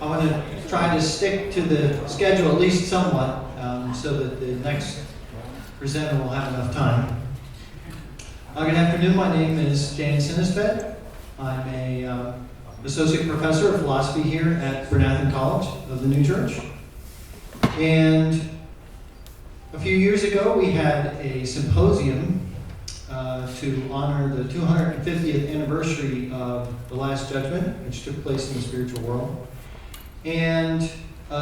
I want to try to stick to the schedule at least somewhat, so that the next presenter will have enough time. Good afternoon, my name is Synnestvedt. I'm a associate professor of philosophy here at Synnestvedt College of the New Church. And a few years ago we had a symposium to honor the 250th anniversary of the Last Judgment, which took place in the spiritual world. And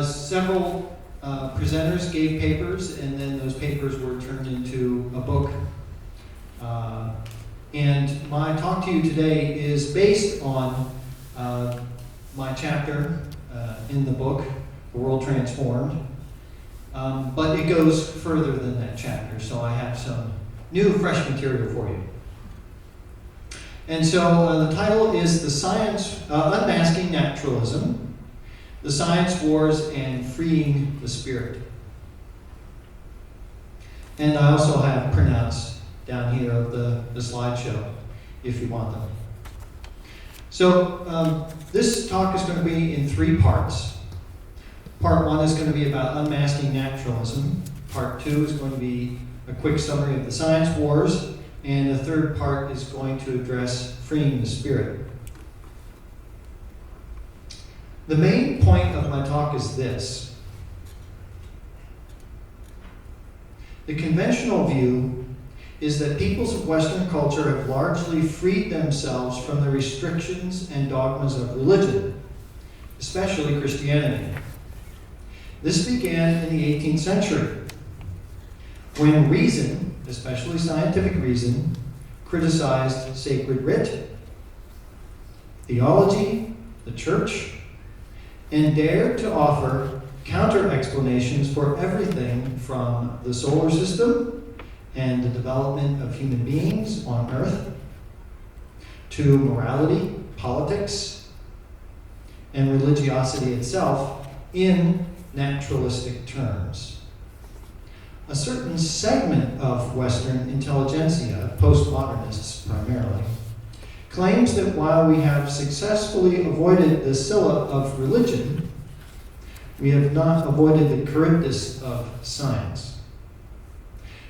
several presenters gave papers, and then those papers were turned into a book. And my talk to you today is based on my chapter in the book, The World Transformed. But it goes further than that chapter, so I have some new, fresh material for you. And so the title is Unmasking Naturalism, the Science Wars and Freeing the Spirit. And I also have printouts down here of the slideshow, if you want them. So this talk is going to be in 3 parts. Part 1 is going to be about unmasking naturalism. Part 2 is going to be a quick summary of the science wars. And the third part is going to address freeing the spirit. The main point of my talk is this. The conventional view is that peoples of Western culture have largely freed themselves from the restrictions and dogmas of religion, especially Christianity. This began in the 18th century, when reason, especially scientific reason, criticized sacred writ, theology, the church, and dared to offer counter-explanations for everything from the solar system and the development of human beings on Earth, to morality, politics, and religiosity itself in naturalistic terms. A certain segment of Western intelligentsia, postmodernists primarily, claims that while we have successfully avoided the Scylla of religion, we have not avoided the Charybdis of science.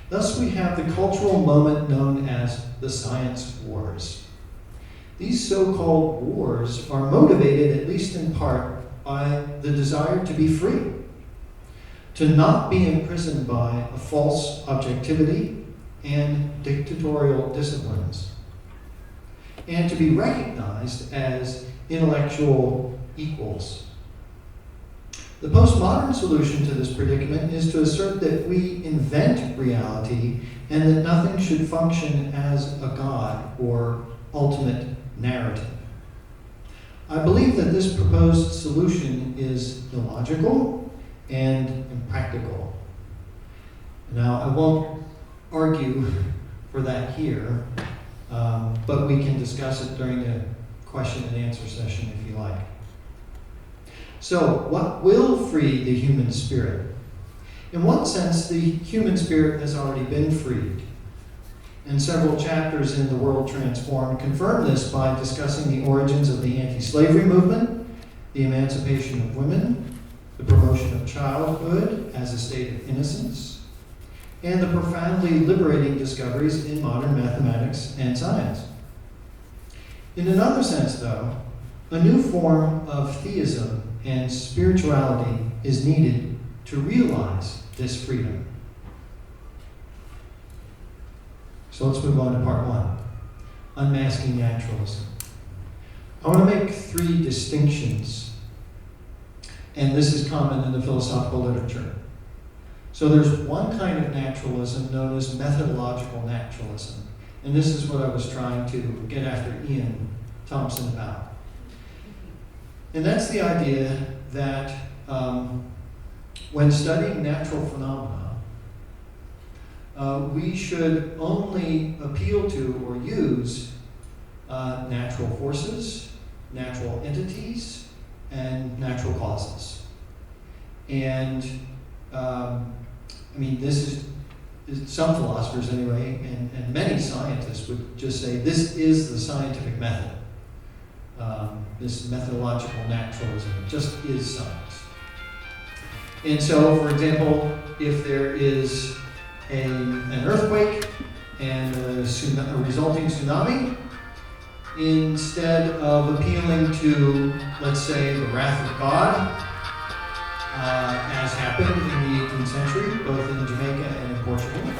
Thus we have the cultural moment known as the science wars. These so-called wars are motivated, at least in part, by the desire to be free, to not be imprisoned by a false objectivity and dictatorial disciplines, and to be recognized as intellectual equals. The postmodern solution to this predicament is to assert that we invent reality and that nothing should function as a god or ultimate narrative. I believe that this proposed solution is illogical and impractical. Now, I won't argue for that here, but we can discuss it during the question and answer session if you like. So, what will free the human spirit? In one sense, the human spirit has already been freed. And several chapters in The World Transformed confirm this by discussing the origins of the anti-slavery movement, the emancipation of women, the promotion of childhood as a state of innocence, and the profoundly liberating discoveries in modern mathematics and science. In another sense, though, a new form of theism and spirituality is needed to realize this freedom. So let's move on to part 1, unmasking naturalism. I want to make 3 distinctions, and this is common in the philosophical literature. So there's one kind of naturalism known as methodological naturalism, and this is what I was trying to get after Ian Thompson about. And that's the idea that when studying natural phenomena, we should only appeal to or use natural forces, natural entities, and natural causes. And this is some philosophers anyway, and many scientists would just say this is the scientific method. this methodological naturalism. It just is science. And so, for example, if there is an earthquake and a resulting tsunami, instead of appealing to, let's say, the wrath of God, as happened in the 18th century, both in Jamaica and in Portugal,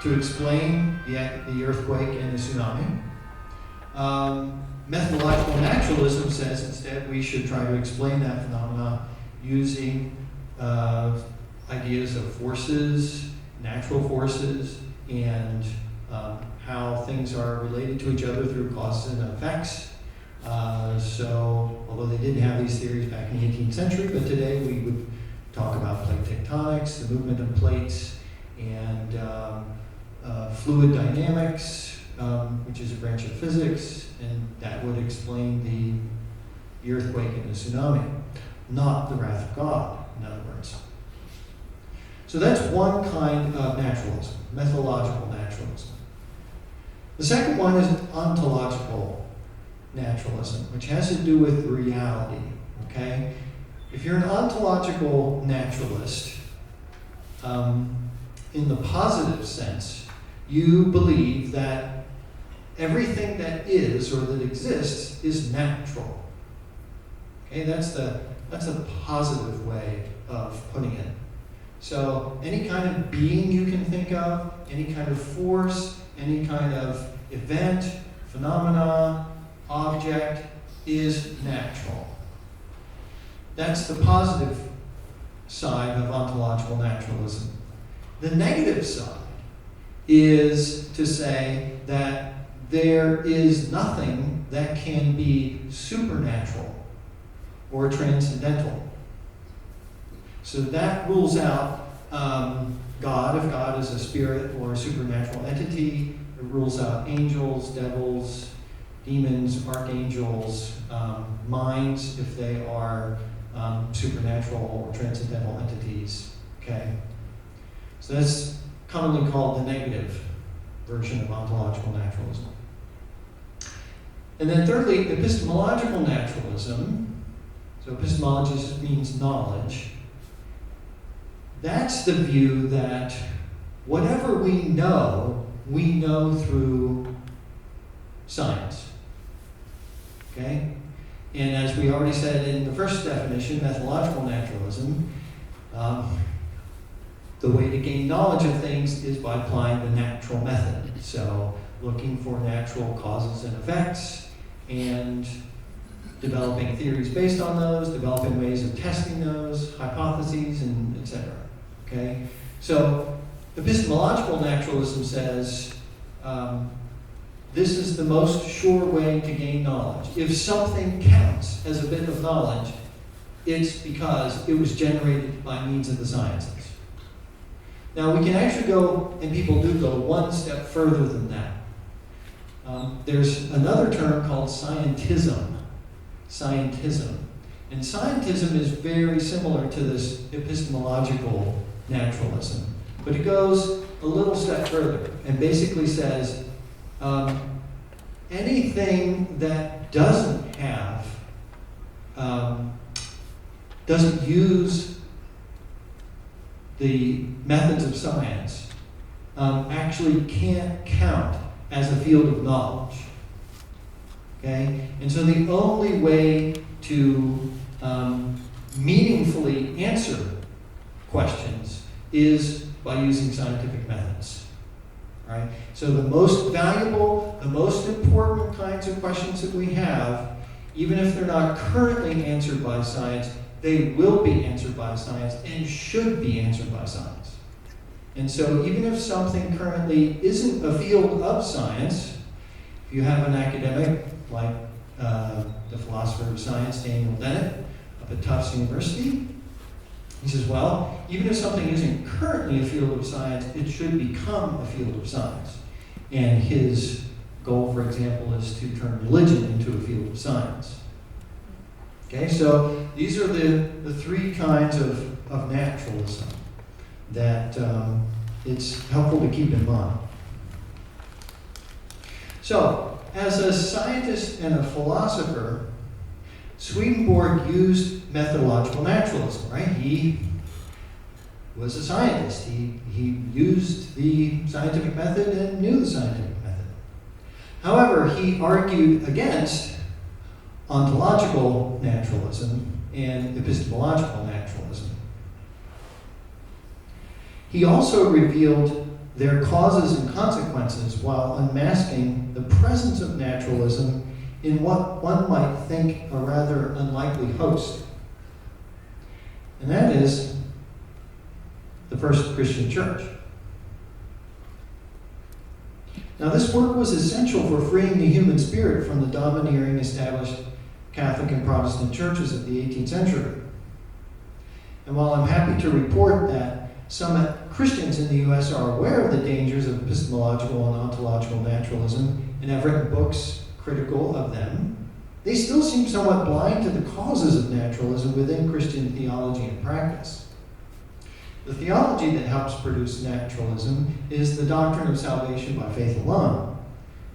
to explain the earthquake and the tsunami, methodological naturalism says instead we should try to explain that phenomena using ideas of forces, natural forces, and how things are related to each other through causes and effects. So, although they didn't have these theories back in the 18th century, but today we would talk about plate tectonics, the movement of plates, and fluid dynamics, which is a branch of physics, and that would explain the earthquake and the tsunami, not the wrath of God, in other words. So that's one kind of naturalism, methodological naturalism. The second one is ontological naturalism, which has to do with reality, okay? If you're an ontological naturalist, in the positive sense, you believe that everything that is or that exists is natural. Okay, that's a positive way of putting it. So any kind of being you can think of, any kind of force, any kind of event, phenomena, object is natural. That's the positive side of ontological naturalism. The negative side is to say that there is nothing that can be supernatural or transcendental. So that rules out God, if God is a spirit or a supernatural entity. It rules out angels, devils, demons, archangels, minds, if they are supernatural or transcendental entities. Okay? So that's commonly called the negative version of ontological naturalism. And then thirdly, epistemological naturalism. So epistemology just means knowledge. That's the view that whatever we know through science. Okay? And as we already said in the first definition, methodological naturalism, the way to gain knowledge of things is by applying the natural method. So looking for natural causes and effects and developing theories based on those, developing ways of testing those, hypotheses, and etc. Okay? So epistemological naturalism says this is the most sure way to gain knowledge. If something counts as a bit of knowledge, it's because it was generated by means of the sciences. Now, we can actually go, and people do go, one step further than that. There's another term called scientism. Scientism. And scientism is very similar to this epistemological naturalism. But it goes a little step further and basically says anything that doesn't have, doesn't use the methods of science actually can't count as a field of knowledge. Okay? And so the only way to meaningfully answer questions is by using scientific methods. Right? So the most valuable, the most important kinds of questions that we have, even if they're not currently answered by science, they will be answered by science and should be answered by science. And so even if something currently isn't a field of science, if you have an academic like the philosopher of science, Daniel Dennett, up at Tufts University, he says, well, even if something isn't currently a field of science, it should become a field of science. And his goal, for example, is to turn religion into a field of science. Okay, so these are the three kinds of naturalism that it's helpful to keep in mind. So, as a scientist and a philosopher, Swedenborg used methodological naturalism, right? He was a scientist. He used the scientific method and knew the scientific method. However, he argued against ontological naturalism and epistemological naturalism. He also revealed their causes and consequences while unmasking the presence of naturalism in what one might think a rather unlikely host. And that is the first Christian church. Now, this work was essential for freeing the human spirit from the domineering established Catholic and Protestant churches of the 18th century. And while I'm happy to report that some Christians in the U.S. are aware of the dangers of epistemological and ontological naturalism and have written books critical of them, they still seem somewhat blind to the causes of naturalism within Christian theology and practice. The theology that helps produce naturalism is the doctrine of salvation by faith alone,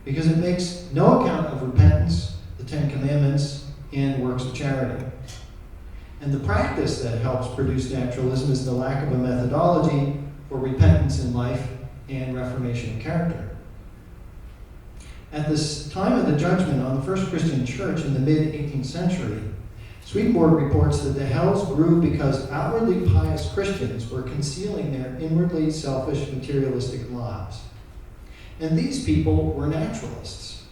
because it makes no account of repentance, the Ten Commandments, and works of charity. And the practice that helps produce naturalism is the lack of a methodology for repentance in life and reformation of character. At this time of the judgment on the first Christian church in the mid-18th century, Swedenborg reports that the hells grew because outwardly pious Christians were concealing their inwardly selfish materialistic lives. And these people were naturalists.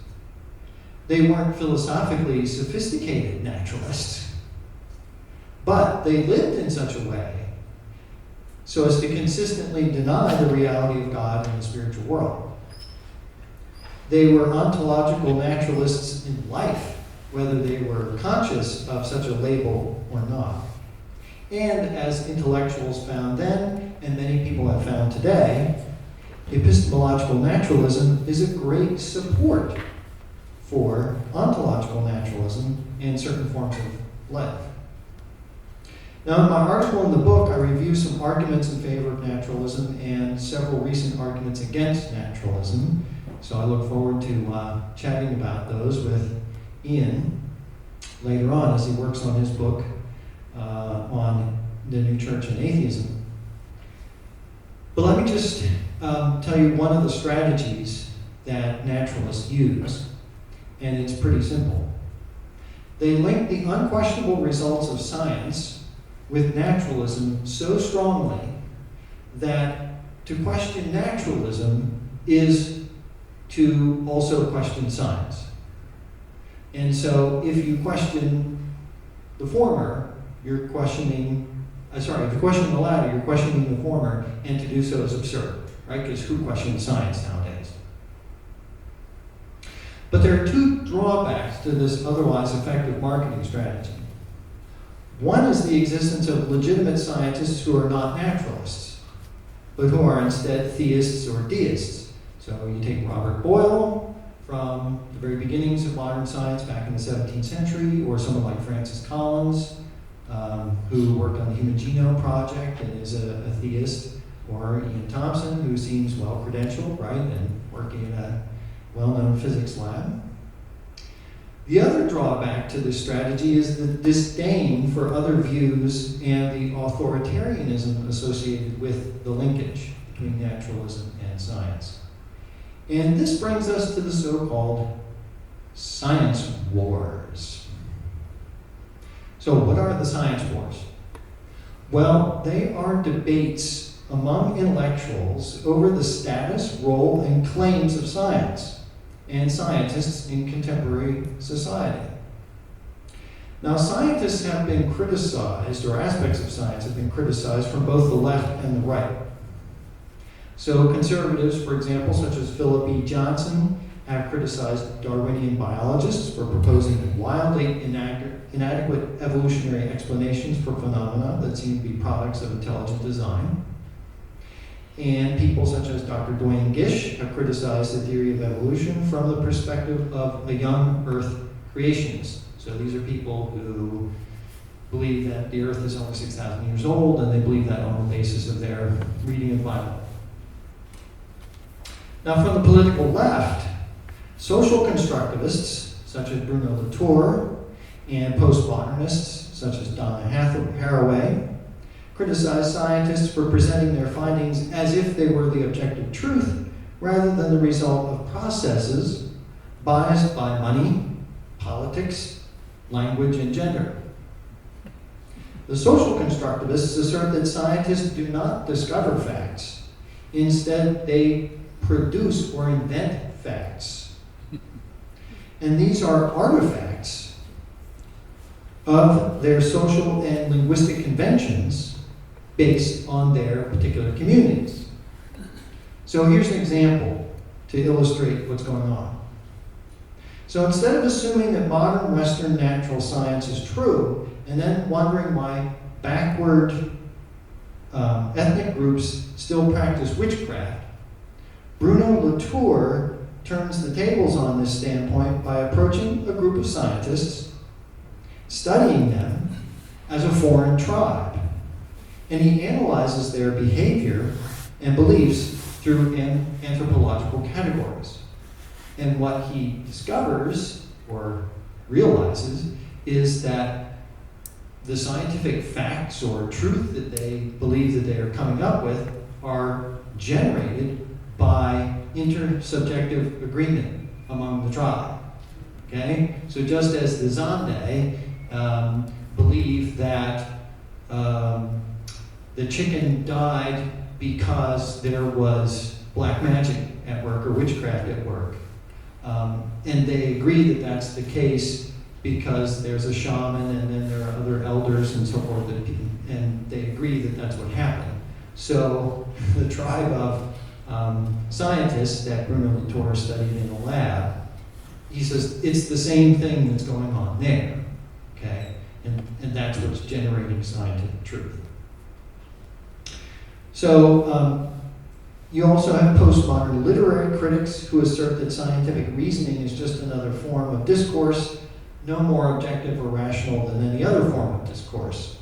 They weren't philosophically sophisticated naturalists, but they lived in such a way so as to consistently deny the reality of God in the spiritual world. They were ontological naturalists in life, whether they were conscious of such a label or not. And as intellectuals found then, and many people have found today, epistemological naturalism is a great support for ontological naturalism and certain forms of life. Now, in my article in the book, I review some arguments in favor of naturalism and several recent arguments against naturalism. So I look forward to chatting about those with Ian later on as he works on his book on the new church and atheism. But let me just tell you one of the strategies that naturalists use, and it's pretty simple. They link the unquestionable results of science with naturalism so strongly that to question naturalism is to also question science. And so if you question the former, you're questioning, if you question the latter, you're questioning the former, and to do so is absurd, right? Because who questions science nowadays? But there are two drawbacks to this otherwise effective marketing strategy. One is the existence of legitimate scientists who are not naturalists, but who are instead theists or deists. So you take Robert Boyle from the very beginnings of modern science back in the 17th century, or someone like Francis Collins, who worked on the Human Genome Project and is a theist, or Ian Thompson, who seems well-credentialed, right, and working in a well-known physics lab. The other drawback to this strategy is the disdain for other views and the authoritarianism associated with the linkage between naturalism and science. And this brings us to the so-called science wars. So what are the science wars? Well, they are debates among intellectuals over the status, role, and claims of science and scientists in contemporary society. Now, scientists have been criticized, or aspects of science have been criticized from both the left and the right. So conservatives, for example, such as Philip E. Johnson, have criticized Darwinian biologists for proposing wildly inadequate evolutionary explanations for phenomena that seem to be products of intelligent design. And people such as Dr. Duane Gish have criticized the theory of evolution from the perspective of a young Earth creationist. So these are people who believe that the Earth is only 6,000 years old, and they believe that on the basis of their reading of the Bible. Now, from the political left, Social constructivists, such as Bruno Latour, and postmodernists, such as Donna Haraway, criticize scientists for presenting their findings as if they were the objective truth, rather than the result of processes biased by money, politics, language, and gender. The social constructivists assert that scientists do not discover facts. Instead, they produce or invent facts. And these are artifacts of their social and linguistic conventions based on their particular communities. So here's an example to illustrate what's going on. So instead of assuming that modern Western natural science is true, and then wondering why backward ethnic groups still practice witchcraft, Bruno Latour turns the tables on this standpoint by approaching a group of scientists, studying them as a foreign tribe, and he analyzes their behavior and beliefs through anthropological categories. And what he discovers or realizes is that the scientific facts or truth that they believe that they are coming up with are generated by intersubjective agreement among the tribe. Okay? So just as the Zande believe that the chicken died because there was black magic at work or witchcraft at work, and they agree that that's the case because there's a shaman and then there are other elders and so forth, and they agree that that's what happened. So the tribe of scientists that Bruno Latour studied in the lab, he says it's the same thing that's going on there, okay? And that's what's generating scientific truth. So you also have postmodern literary critics who assert that scientific reasoning is just another form of discourse, no more objective or rational than any other form of discourse.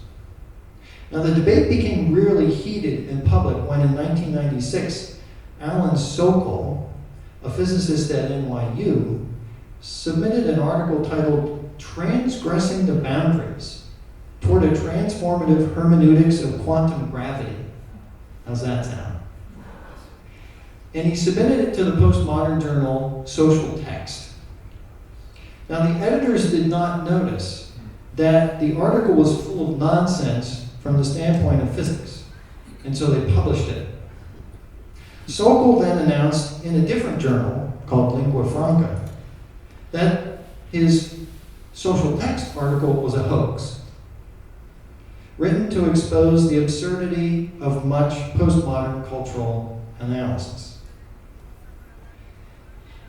Now, the debate became really heated in public when in 1996, Alan Sokol, a physicist at NYU, submitted an article titled Transgressing the Boundaries Toward a Transformative Hermeneutics of Quantum Gravity. How's that sound? And he submitted it to the postmodern journal Social Text. Now, the editors did not notice that the article was full of nonsense from the standpoint of physics, and so they published it. Sokol then announced in a different journal called Lingua Franca that his Social Text article was a hoax, written to expose the absurdity of much postmodern cultural analysis.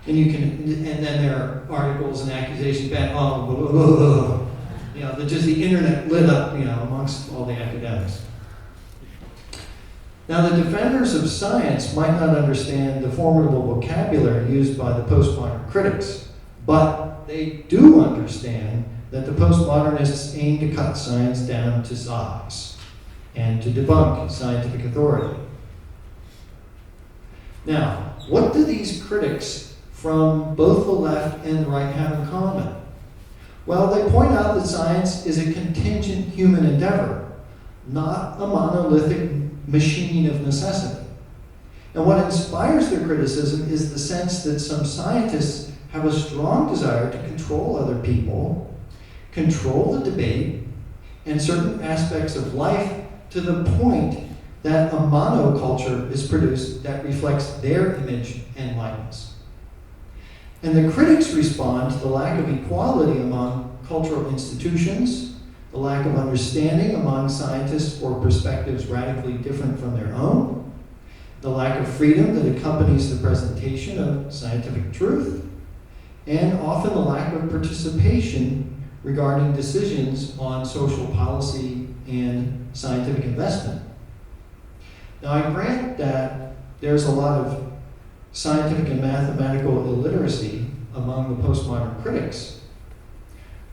And then there are articles and accusations back, just the internet lit up, amongst all the academics. Now, the defenders of science might not understand the formidable vocabulary used by the postmodern critics, but they do understand that the postmodernists aim to cut science down to size and to debunk scientific authority. Now, what do these critics from both the left and the right have in common? Well, they point out that science is a contingent human endeavor, not a monolithic machine of necessity. And what inspires their criticism is the sense that some scientists have a strong desire to control other people, control the debate, and certain aspects of life to the point that a monoculture is produced that reflects their image and likeness. And the critics respond to the lack of equality among cultural institutions, the lack of understanding among scientists for perspectives radically different from their own, the lack of freedom that accompanies the presentation of scientific truth, and often the lack of participation regarding decisions on social policy and scientific investment. Now, I grant that there's a lot of scientific and mathematical illiteracy among the postmodern critics.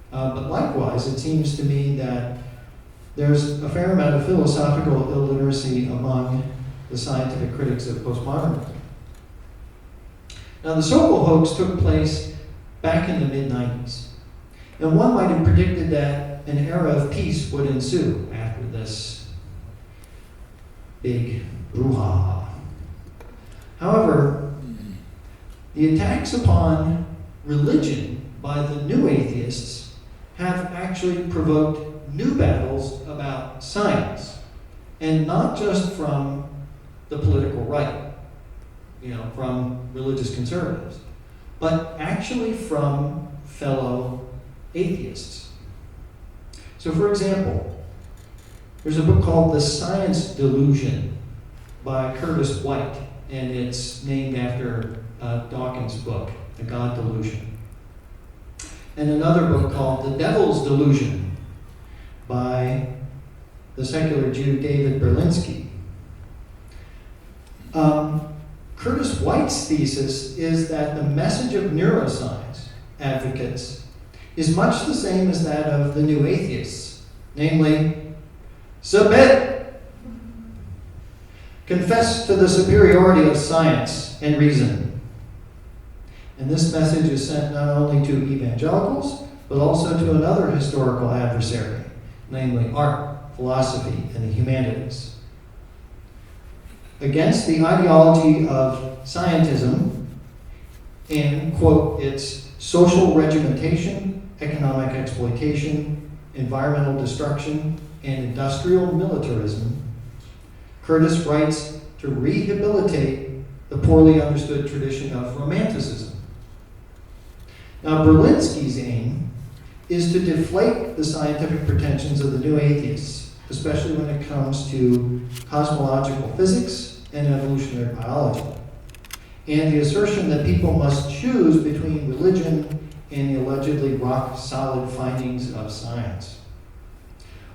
But likewise, it seems to me that there's a fair amount of philosophical illiteracy among the scientific critics of postmodernism. Now, the Sokol hoax took place back in the mid-90s, and one might have predicted that an era of peace would ensue after this big brouhaha. However, the attacks upon religion by the new atheists have actually provoked new battles about science, and not just from the political right, from religious conservatives, but actually from fellow atheists. So, for example, there's a book called The Science Delusion by Curtis White, and it's named after Dawkins' book, The God Delusion. And another book called The Devil's Delusion by the secular Jew David Berlinski. Curtis White's thesis is that the message of neuroscience advocates is much the same as that of the new atheists, namely, submit, confess to the superiority of science and reason. And this message is sent not only to evangelicals, but also to another historical adversary, namely art, philosophy, and the humanities. Against the ideology of scientism and, quote, its social regimentation, economic exploitation, environmental destruction, and industrial militarism, Curtis writes to rehabilitate the poorly understood tradition of romanticism. Now, Berlinski's aim is to deflate the scientific pretensions of the new atheists, especially when it comes to cosmological physics and evolutionary biology, and the assertion that people must choose between religion and the allegedly rock-solid findings of science.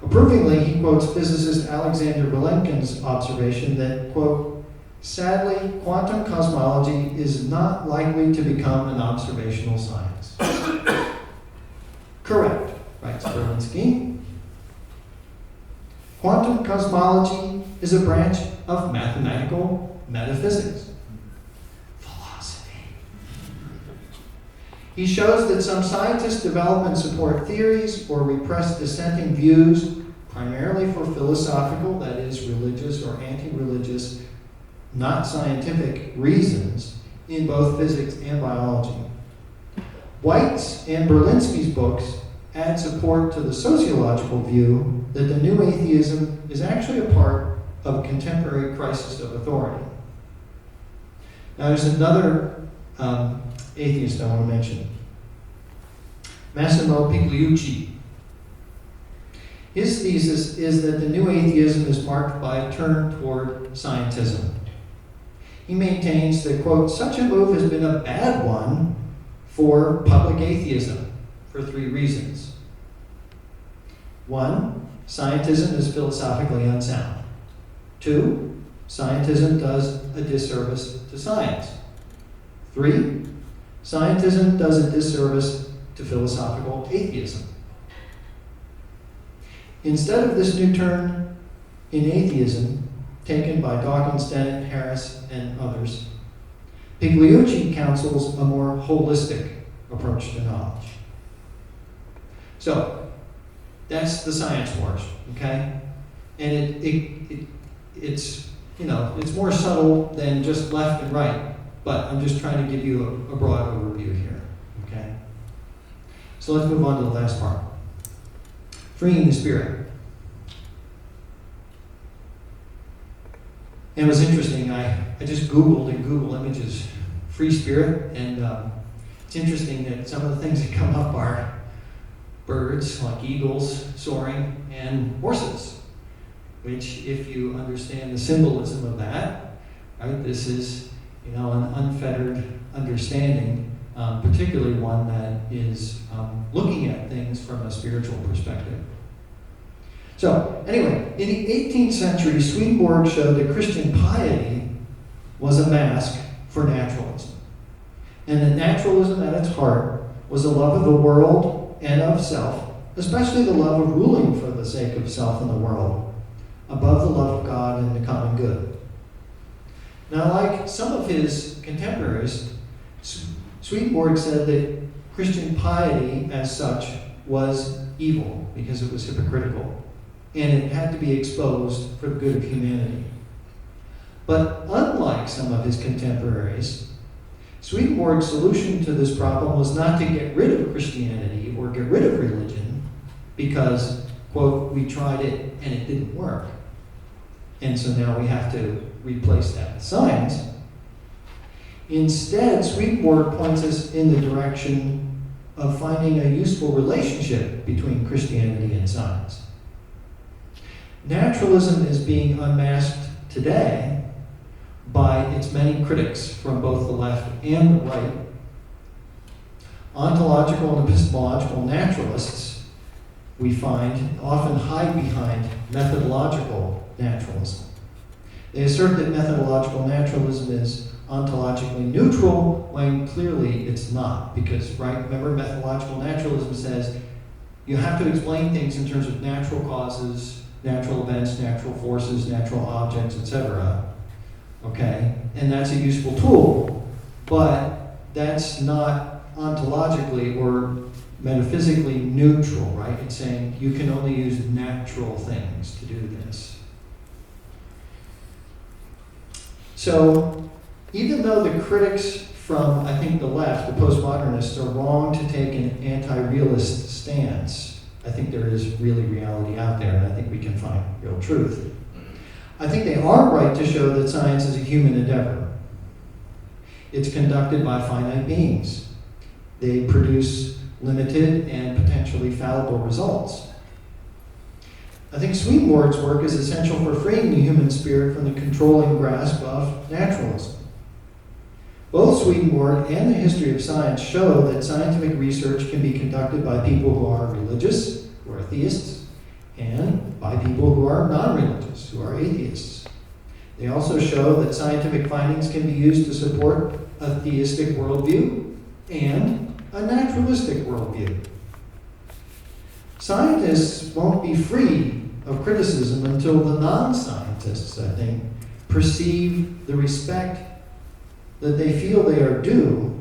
Approvingly, he quotes physicist Alexander Vilenkin's observation that, quote, sadly, quantum cosmology is not likely to become an observational science. Correct, writes Berlinski. Quantum cosmology is a branch of mathematical metaphysics. Philosophy. He shows that some scientists develop and support theories or repress dissenting views primarily for philosophical, that is, religious or anti-religious, not scientific reasons in both physics and biology. White's and Berlinski's books add support to the sociological view that the new atheism is actually a part of a contemporary crisis of authority. Now, there's another atheist I want to mention, Massimo Pigliucci. His thesis is that the new atheism is marked by a turn toward scientism. He maintains that, quote, such a move has been a bad one for public atheism for three reasons. One, scientism is philosophically unsound. Two, scientism does a disservice to science. Three, scientism does a disservice to philosophical atheism. Instead of this new turn in atheism, taken by Dawkins, Dennett, Harris, and others, Pigliucci counsels a more holistic approach to knowledge. So, that's the science wars, okay? And it's more subtle than just left and right, but I'm just trying to give you a broad overview here, okay? So let's move on to the last part. Freeing the spirit. And it was interesting, I just Googled in Google Images, free spirit, and it's interesting that some of the things that come up are birds, like eagles soaring, and horses, which, if you understand the symbolism of that, right, this is, an unfettered understanding, particularly one that is looking at things from a spiritual perspective. So, anyway, in the 18th century, Swedenborg showed that Christian piety was a mask for naturalism, and that naturalism at its heart was a love of the world and of self, especially the love of ruling for the sake of self and the world, above the love of God and the common good. Now, like some of his contemporaries, Swedenborg said that Christian piety as such was evil because it was hypocritical, and it had to be exposed for the good of humanity. But unlike some of his contemporaries, Swedenborg's solution to this problem was not to get rid of Christianity or get rid of religion because, quote, we tried it and it didn't work. And so now we have to replace that with science. Instead, Swedenborg points us in the direction of finding a useful relationship between Christianity and science. Naturalism is being unmasked today by its many critics from both the left and the right. Ontological and epistemological naturalists, we find, often hide behind methodological naturalism. They assert that methodological naturalism is ontologically neutral when clearly it's not, because, right, remember methodological naturalism says you have to explain things in terms of natural causes, natural events, natural forces, natural objects, etc. Okay, and that's a useful tool, but that's not ontologically or metaphysically neutral, right? It's saying you can only use natural things to do this. So, even though the critics from, I think, the left, the postmodernists, are wrong to take an anti-realist stance, I think there is really reality out there, and I think we can find real truth. I think they are right to show that science is a human endeavor. It's conducted by finite beings. They produce limited and potentially fallible results. I think Swedenborg's work is essential for freeing the human spirit from the controlling grasp of naturalism. Both Swedenborg and the history of science show that scientific research can be conducted by people who are religious, who are theists, and by people who are non-religious, who are atheists. They also show that scientific findings can be used to support a theistic worldview and a naturalistic worldview. Scientists won't be free of criticism until the non-scientists, I think, perceive the respect that they feel they are due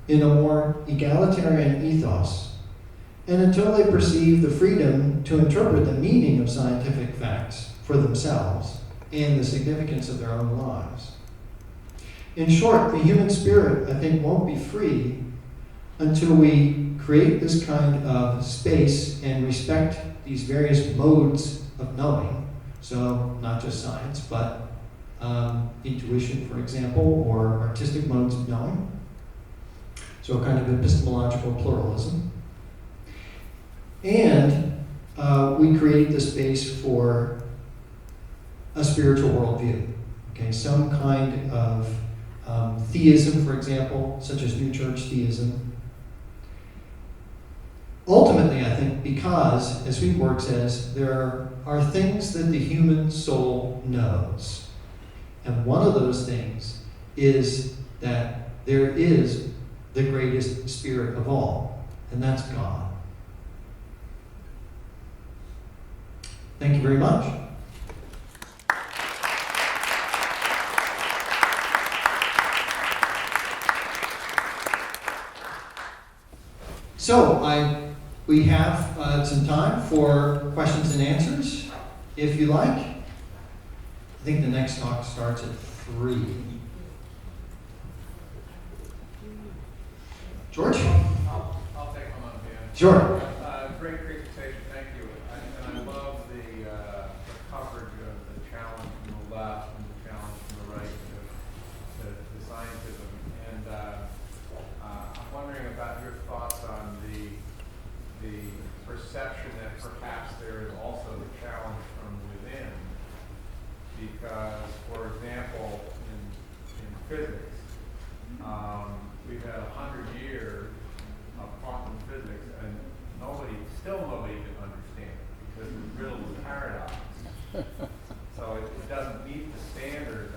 in a more egalitarian ethos, and until they perceive the freedom to interpret the meaning of scientific facts for themselves and the significance of their own lives. In short, the human spirit, I think, won't be free until we create this kind of space and respect these various modes of knowing. So not just science, but intuition, for example, or artistic modes of knowing. So a kind of epistemological pluralism. And we create the space for a spiritual worldview. Okay, some kind of theism, for example, such as New Church theism. Ultimately, I think, because, as Swedenborg says, there are things that the human soul knows. And one of those things is that there is the greatest spirit of all, and that's God. Thank you very much. So we have some time for questions and answers, if you like. I think the next talk starts at 3. George? I'll take one on Dan. Sure. Great presentation, thank you. And I love the coverage of the challenge from the left and the challenge from the right to scientism. And I'm wondering about your thoughts on the perception that perhaps there is also the challenge from within. Because, for example, in physics, we've had 100 years of quantum physics, and still nobody can understand it because it's riddled with paradox. So it doesn't meet the standard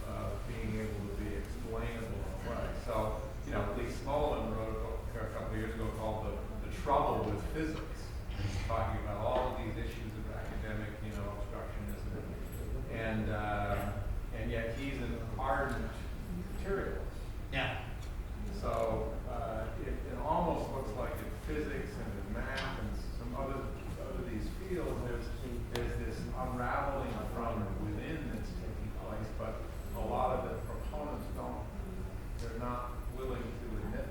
of being able to be explainable in a way. So, Lee Smolin wrote a couple of years ago called The Trouble with Physics, talking about all of these issues of academic, obstructionism. And yet he's an ardent materialist. Yeah. So feel there's this unraveling from within that's taking place, but a lot of the proponents they're not willing to admit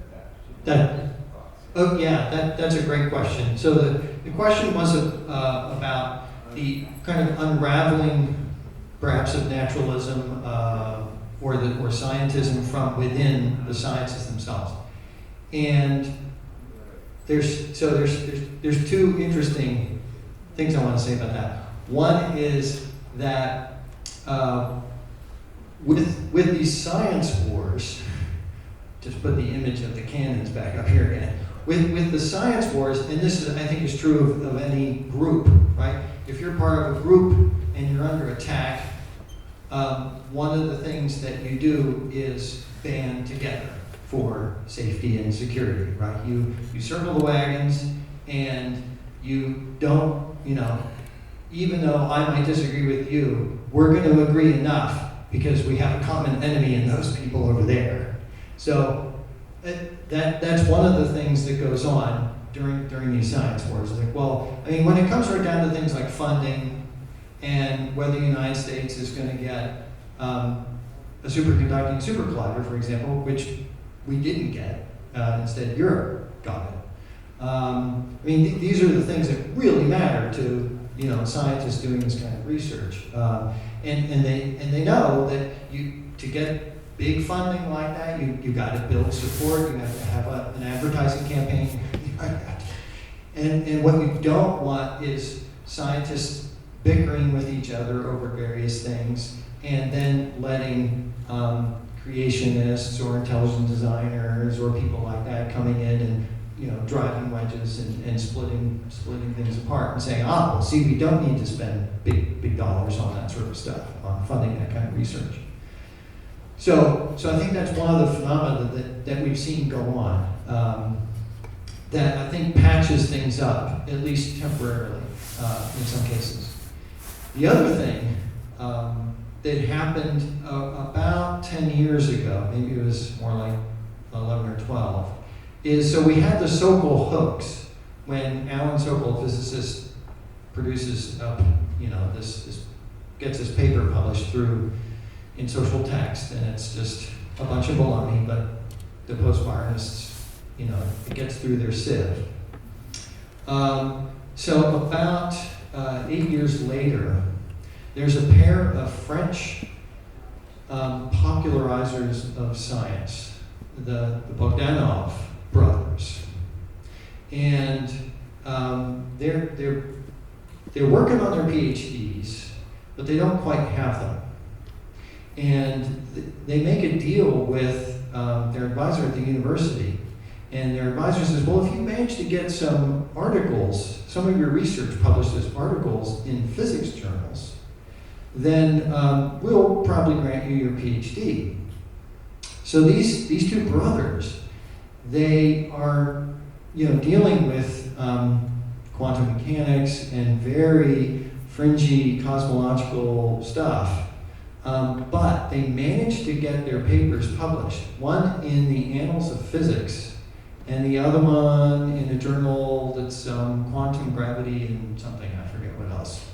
that. Oh yeah, that's a great question. So the question was about the kind of unraveling, perhaps, of naturalism or scientism from within the sciences themselves. And there's two interesting things I want to say about that. One is that with these science wars, just put the image of the cannons back up here again. With the science wars, and this is, I think, is true of any group, right? If you're part of a group and you're under attack, one of the things that you do is band together for safety and security, right? You circle the wagons, and you don't, even though I might disagree with you, we're going to agree enough because we have a common enemy in those people over there. So that's one of the things that goes on during these science wars. Like, well, I mean, when it comes right down to things like funding and whether the United States is going to get a superconducting supercollider, for example, which we didn't get, instead Europe got it. I mean, these are the things that really matter to scientists doing this kind of research, and they know that to get big funding like that, you got to build support. You have to have an advertising campaign like that. And what you don't want is scientists bickering with each other over various things, and then letting creationists or intelligent designers or people like that coming in and driving wedges and splitting things apart and saying, well, see, we don't need to spend big dollars on that sort of stuff, on funding that kind of research. So I think that's one of the phenomena that we've seen go on, that I think patches things up, at least temporarily, in some cases. The other thing that happened about 10 years ago, maybe it was more like 11 or 12, is so we had the Sokal hoax when Alan Sokal, physicist, produces this gets his paper published in Social Text, and it's just a bunch of baloney, but the postmodernists, it gets through their sieve. So about 8 years later, there's a pair of French popularizers of science, the Bogdanov brothers, and they're working on their PhDs, but they don't quite have them. And they make a deal with their advisor at the university, and their advisor says, well, if you manage to get some articles, some of your research published as articles in physics journals, then we'll probably grant you your PhD. So these two brothers, they are dealing with quantum mechanics and very fringy cosmological stuff. But they managed to get their papers published, one in the Annals of Physics, and the other one in a journal that's quantum gravity and something, I forget what else.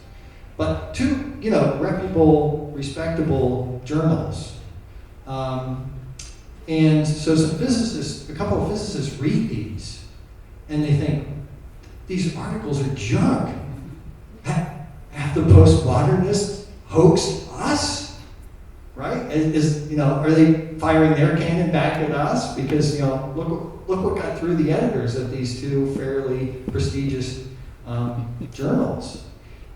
But two, reputable, respectable journals. And so a couple of physicists read these, and they think, these articles are junk. Have the postmodernists hoaxed us? Right? Are they firing their cannon back at us? Because look what got through the editors of these two fairly prestigious journals.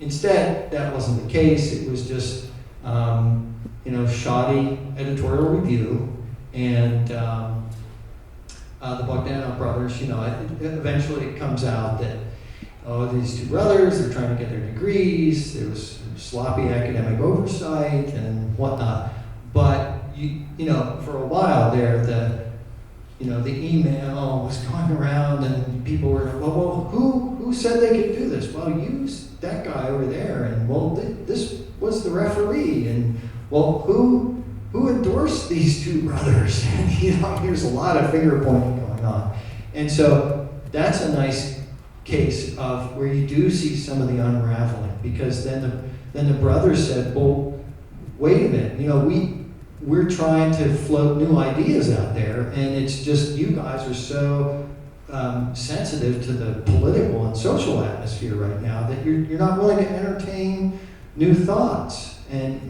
Instead, that wasn't the case. It was just shoddy editorial review, and the Bogdanov brothers. Eventually it comes out that these two brothers, they're trying to get their degrees. There was sloppy academic oversight and whatnot. But for a while there, the email was going around, and people were, well, who said they could do this? Well, use that guy over there, and this was the referee, and who endorsed these two brothers? And there's a lot of finger pointing going on, and so that's a nice case of where you do see some of the unraveling, because then the brothers said, well, wait a minute, you know, we're trying to float new ideas out there, and it's just you guys are so sensitive to the political and social atmosphere right now that you're not willing to entertain new thoughts. And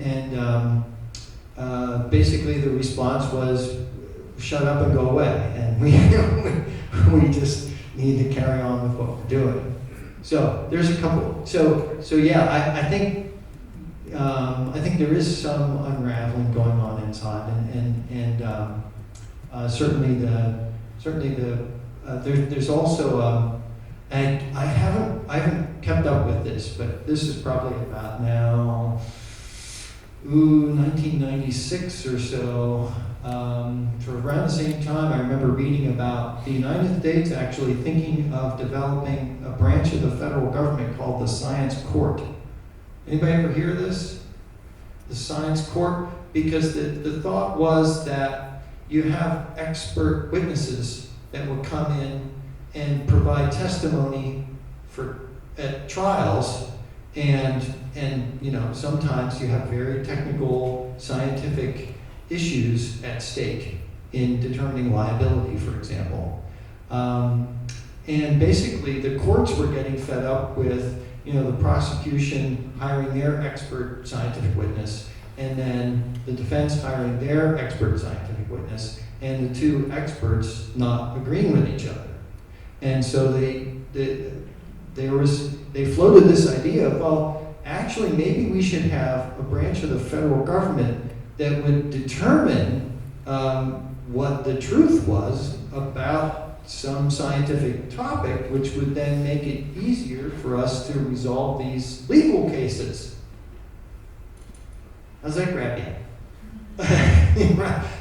basically the response was, shut up and go away, and we just need to carry on with what we're doing. So there's a couple. So yeah, I think there is some unraveling going on inside, and certainly there's also and I haven't kept up with this, but this is probably about now 1996 or so. For around the same time, I remember reading about the United States actually thinking of developing a branch of the federal government called the Science Court. Anybody ever hear this? The Science Court? Because the thought was that you have expert witnesses that would come in and provide testimony at trials, and you know, sometimes you have very technical scientific issues at stake in determining liability, for example. And basically the courts were getting fed up with, you know, the prosecution hiring their expert scientific witness, and then the defense hiring their expert scientific witness, and the two experts not agreeing with each other. And so they floated this idea of, well, actually maybe we should have a branch of the federal government that would determine what the truth was about some scientific topic, which would then make it easier for us to resolve these legal cases. How's that grab you?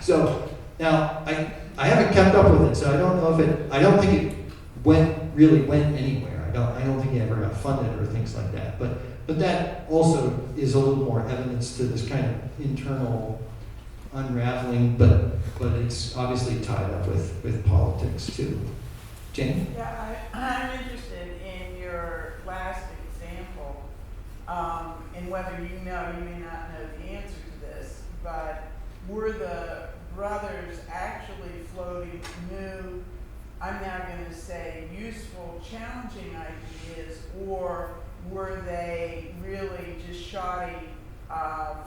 So now I haven't kept up with it, so I don't know if I don't think it really went anywhere. I don't think it ever got funded or things like that. But that also is a little more evidence to this kind of internal unraveling, but it's obviously tied up with politics too. Jane? Yeah, I'm interested in your last example, and whether you may not know the answer to this, but were the brothers actually floating new, I'm now going to say useful, challenging ideas, or were they really just shoddy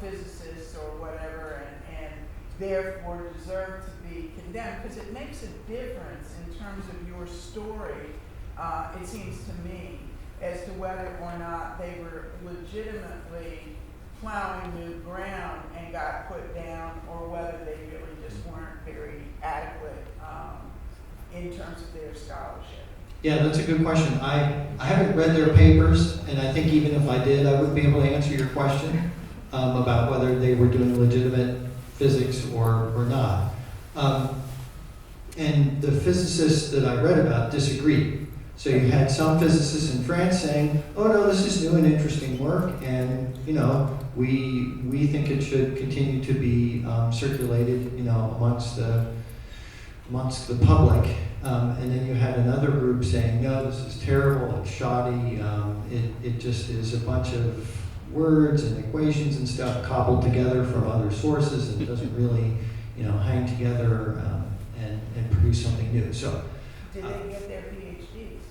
physicists or whatever, and therefore deserve to be condemned? Because it makes a difference in terms of your story, it seems to me, as to whether or not they were legitimately plowing new ground and got put down, or whether they really just weren't very adequate in terms of their scholarship. Yeah, that's a good question. I haven't read their papers, and I think even if I did, I wouldn't be able to answer your question about whether they were doing legitimate physics or not. And the physicists that I read about disagreed. So you had some physicists in France saying, oh no, this is new and interesting work, and you know, we think it should continue to be circulated, you know, amongst the public. And then you had another group saying, no, this is terrible, it's shoddy, it just is a bunch of words and equations and stuff cobbled together from other sources, and it doesn't really, you know, hang together and produce something new. So, did they get their PhDs?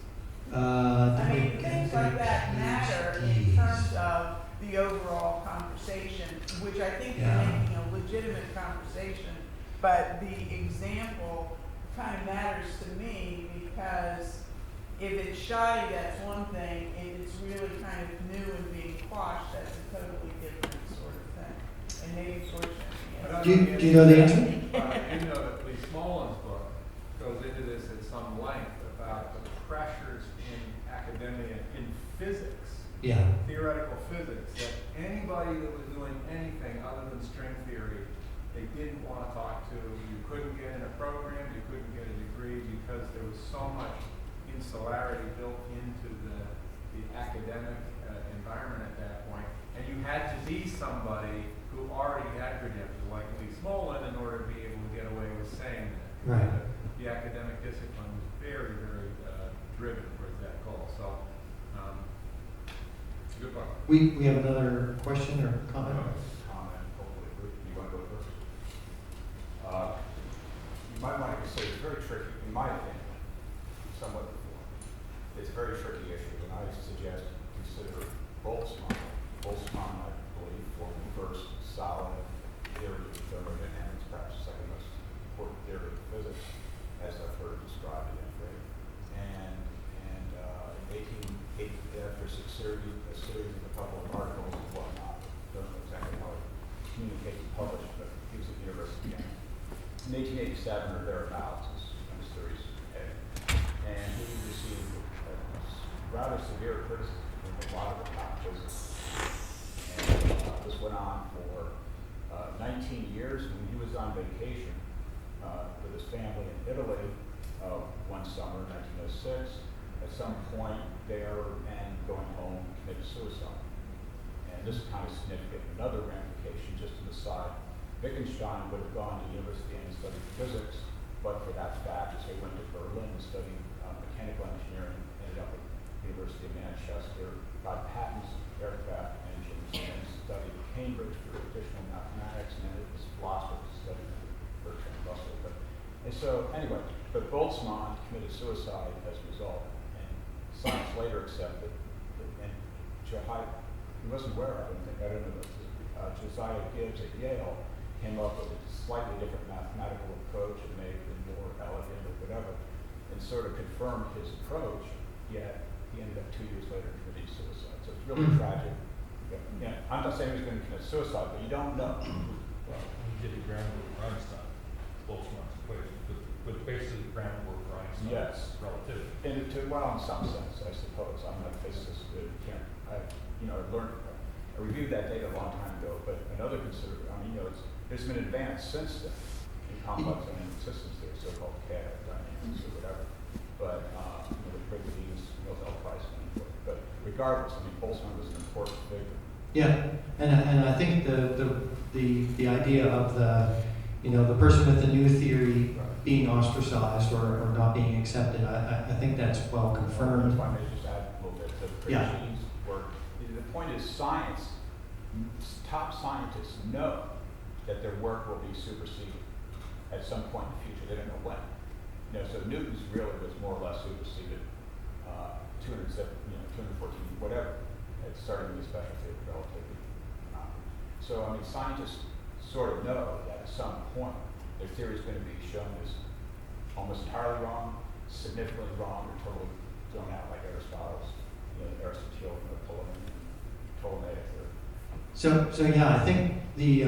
I mean, things like that matter in terms of the overall conversation, which I think you're making a legitimate conversation, but the example kind of matters to me, because if it's shoddy, that's one thing. If it's really kind of new and being quashed, that's a totally different sort of thing. And maybe fortunately, do you know the answer? You know that Lee Smollen's book goes into this at some length about the pressures in academia in physics, theoretical physics, that anybody that was doing anything other than string theory, they didn't want to talk to. You couldn't get in a program, you couldn't get a degree, because there was so much insularity built into the academic environment at that point. And you had to be somebody who already had credentials, like Lee Smollen, in order to be able to get away with saying that. Right. The academic discipline was very, very driven towards that goal. good luck. We have another question or comment? Comment, hopefully, you want to go first? You might want to say it's very tricky, in my opinion, somewhat before. It's a very tricky issue, and I suggest consider Boltzmann. Boltzmann, I believe, formed the first solid theory of thermodynamics, perhaps the second most important theory of physics, as I've heard described in anyway. And in 1880, after a series of a couple of articles and whatnot, don't know exactly how it communicates and published, but he was at the University of Cambridge. In 1887 or thereabouts, when his theories head, and he received rather severe criticism from a lot of the top physicists. And this went on for 19 years. When he was on vacation with his family in Italy one summer, 1906, at some point there and going home committed suicide. And this is kind of significant. Another ramification, just an aside, Wittgenstein would have gone to university and studied physics, but for that fact, as he went to Berlin and studied mechanical engineering, ended up at the University of Manchester, got patents, aircraft engines, and studied at Cambridge for additional mathematics, and then his philosophy studied Bertrand Russell. And so, anyway, but Boltzmann committed suicide as a result, and science later accepted, and he wasn't aware, I don't know this, Josiah Gibbs at Yale came up with a slightly different mathematical approach and made it more elegant or whatever, and sort of confirmed his approach, yet he ended up 2 years later committing suicide. So it's really tragic. Yeah, I'm not saying he was going to commit suicide, but you don't know. Well, he did the groundwork for Einstein, Boltzmann's equation, with basically the groundwork for Einstein's relativity. And well, in some sense, I suppose. I'm not a physicist, but I learned, I reviewed that data a long time ago, but another there's been advanced since then in complex dynamic systems theory, so-called CAD dynamics or whatever. But the Friedman's Nobel Prize winning for it. But regardless, Boltzmann was an important figure. Yeah, and I think the idea of the person with the new theory being ostracized or not being accepted, I think that's well confirmed. If I may just add a little bit to Friedman's work. The point is science, top scientists know that their work will be superseded at some point in the future. They don't know when. So Newton's really was more or less superseded 214, whatever, starting with the special theory of relativity. So scientists sort of know that at some point their theory is going to be shown as almost entirely wrong, significantly wrong, or totally thrown out like Aristotle's, Aristotle, Ptolemaic theory. So yeah, I think the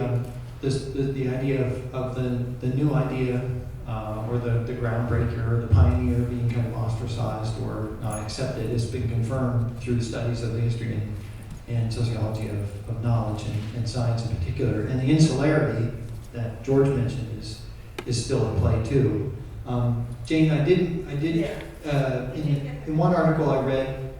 idea of the new idea or the groundbreaker or the pioneer being kind of ostracized or not accepted has been confirmed through the studies of the history and sociology of knowledge and science in particular. And the insularity that George mentioned is still at play too. Jane, I did in one article I read,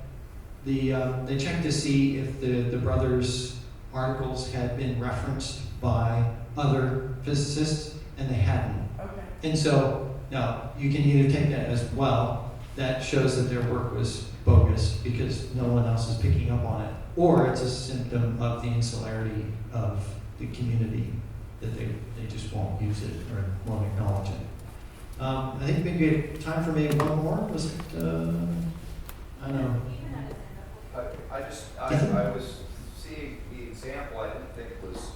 they checked to see if the brothers' articles had been referenced by other physicists, and they hadn't. Okay. And so now you can either take that as well, that shows that their work was bogus because no one else is picking up on it, or it's a symptom of the insularity of the community that they just won't use it or won't acknowledge it. I think maybe we have time for maybe one more. Was it? I don't know. I was seeing the example. I didn't think it was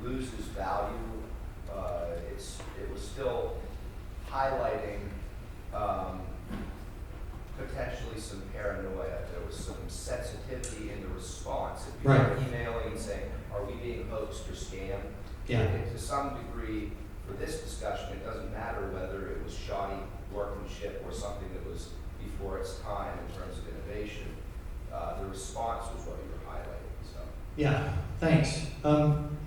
loses value. It was still highlighting potentially some paranoia. There was some sensitivity in the response. If you were emailing and saying, "Are we being hoaxed or scammed?" Yeah. To some degree, for this discussion, it doesn't matter whether it was shoddy workmanship or something that was before its time in terms of innovation. The response was what you were highlighting. So. Yeah, thanks.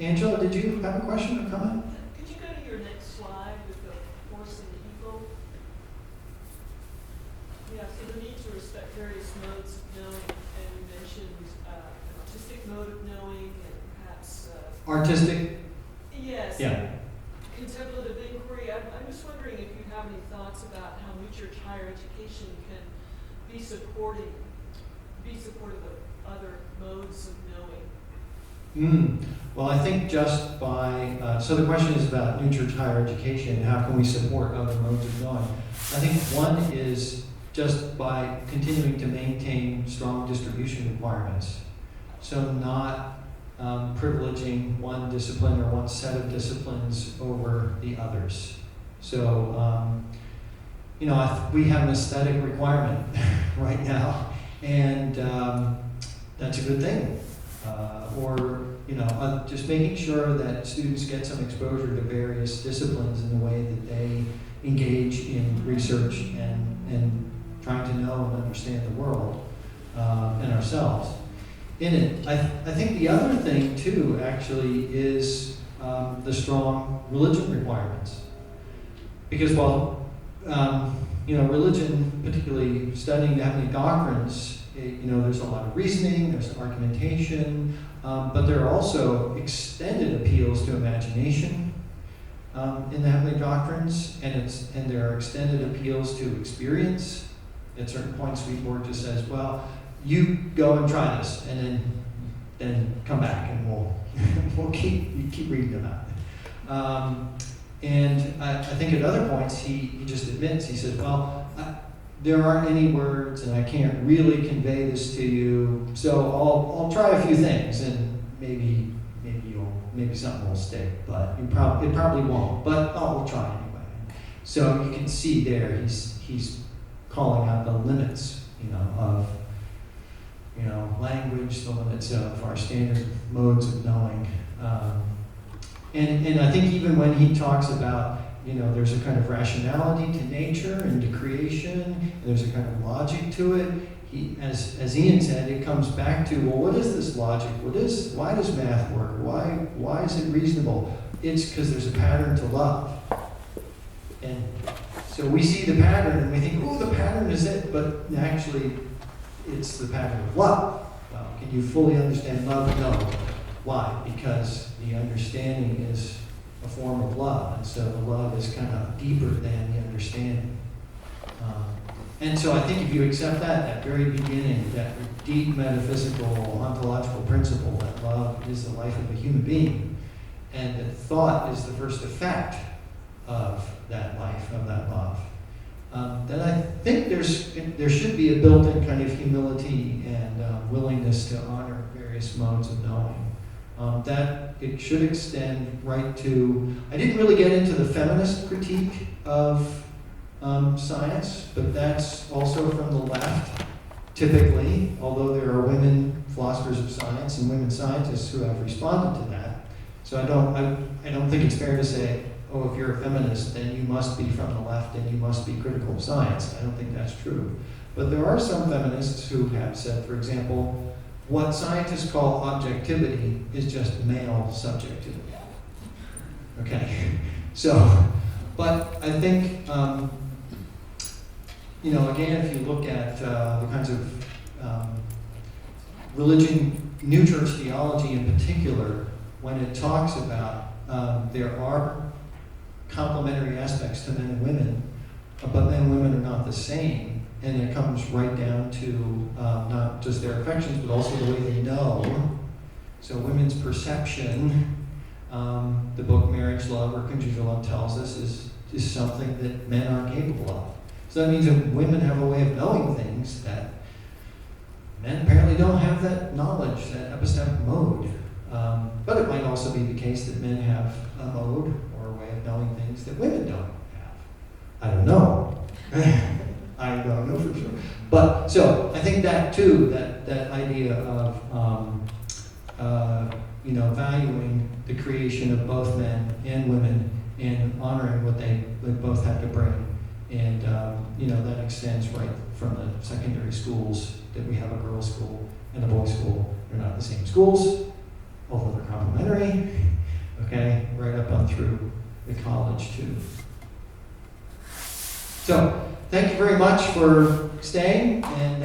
Angela, did you have a question or comment? Could you go to your next slide with the horse and eagle? Yeah, so the need to respect various modes of knowing, and you mentioned an artistic mode of knowing and perhaps... Artistic? Yes. Yeah. Contemplative inquiry. I'm just wondering if you have any thoughts about how new church higher education can be supportive of modes of knowing? Well, I think just by, so the question is about new church higher education, how can we support other modes of knowing? I think one is just by continuing to maintain strong distribution requirements. So not privileging one discipline or one set of disciplines over the others. So, we have an aesthetic requirement right now, and that's a good thing. Just making sure that students get some exposure to various disciplines in the way that they engage in research and trying to know and understand the world and ourselves in it. I think the other thing too actually is the strong religion requirements. Because while religion, particularly studying the heavenly doctrines, there's a lot of reasoning, there's argumentation, but there are also extended appeals to imagination in the heavenly doctrines, and there are extended appeals to experience. At certain points, Swedenborg just says, "Well, you go and try this, and then come back, and we'll keep reading about it." And I think at other points, he just admits, he says, "Well, there aren't any words, and I can't really convey this to you, so I'll try a few things, and maybe something will stick, but it probably won't. But we'll try anyway." So you can see there, he's calling out the limits, of language, the limits of our standard modes of knowing. And I think even when he talks about, there's a kind of rationality to nature and to creation, and there's a kind of logic to it. As Ian said, it comes back to, well, what is this logic? Why does math work? Why is it reasonable? It's because there's a pattern to love. And so we see the pattern and we think, oh, the pattern is it, but actually it's the pattern of love. Well, can you fully understand love? No. Why? Because the understanding is a form of love, and so the love is kind of deeper than the understanding. And so I think if you accept that very beginning, that deep metaphysical, ontological principle that love is the life of a human being, and that thought is the first effect of that life, of that love, then I think there should be a built-in kind of humility and willingness to honor various modes of knowing. That it should extend right to, I didn't really get into the feminist critique of science, but that's also from the left, typically, although there are women philosophers of science and women scientists who have responded to that. So I don't think it's fair to say, oh, if you're a feminist, then you must be from the left and you must be critical of science. I don't think that's true. But there are some feminists who have said, for example, what scientists call objectivity is just male subjectivity. Okay, so, but I think, again, if you look at the kinds of religion, new church theology in particular, when it talks about there are complementary aspects to men and women, but men and women are not the same. And it comes right down to not just their affections, but also the way they know. So women's perception, the book Marriage, Love, or Conjugal Love tells us, is something that men aren't capable of. So that means that women have a way of knowing things that men apparently don't have that knowledge, that epistemic mode. But it might also be the case that men have a mode or a way of knowing things that women don't have. I don't know. I don't know for sure. But so I think that too, that idea of valuing the creation of both men and women and honoring what they both have to bring, and that extends right from the secondary schools that we have a girls' school and a boys' school. They're not the same schools, although they're complementary. Okay, right up on through the college too. So. Thank you very much for staying, and